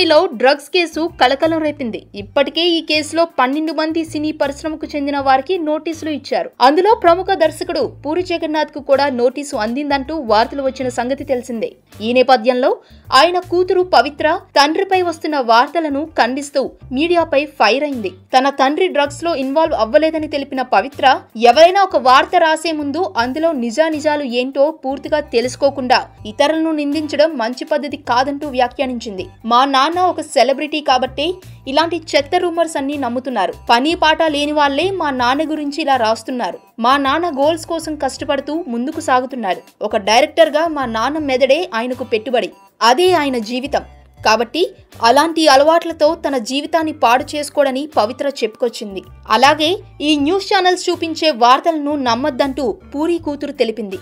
పూరిలో drugs case కలకలం రేపింది. ఇప్పటికే ఈ కేసులో 12 మంది సినీ పరిశ్రమకు చెందిన వారికి నోటీసులు ఇచ్చారు. అందులో ప్రముఖ దర్శకుడు పూరి జగన్నాథ్ కు కూడా నోటీసు అందిందంటూ వార్తలు వచ్చిన సంగతి తెలిసిందే. ఈ నేపథ్యంలో ఆయన కూతురు పవిత్ర తండ్రిపై వస్తున్న వార్తలను ఖండిస్తూ మీడియాపై ఫైర్ అయింది. తన తండ్రి డ్రగ్స్ లో ఇన్వాల్వ్ అవ్వలేదని తెలిపిన పవిత్ర, ఎవరైనా ఒక వార్త రాసే ముందు అందులో నిజానిజాలు ఏంటో పూర్తిగా తెలుసుకోకుండా ఇతరులను నిందించడం మంచి పద్ధతి కాదంటూ వ్యాఖ్యానించింది. మా నాన్న ఒక సెలబ్రిటీ కాబట్టి ఇలాంటి చెత్త రూమర్స్ అన్ని నమ్ముతున్నారు. పని పాట లేని వాళ్లే మా నాన్న గురించి ఇలా రాస్తున్నారు. మా నాన్న గోల్స్ కోసం కష్టపడుతూ ముందుకు సాగుతున్నాడు. ఒక డైరెక్టర్ గా మా నాన్న మెదడే ఆయనకు పెట్టుబడి, అదే ఆయన జీవితం. కాబట్టి అలాంటి అలవాట్లతో తన జీవితాన్ని పాడు చేసుకోడని పవిత్ర చెప్పుకొచ్చింది. అలాగే ఈ న్యూస్ ఛానల్స్ చూపించే వార్తలను నమ్మొద్దంటూ పూరి కూతురు తెలిపింది.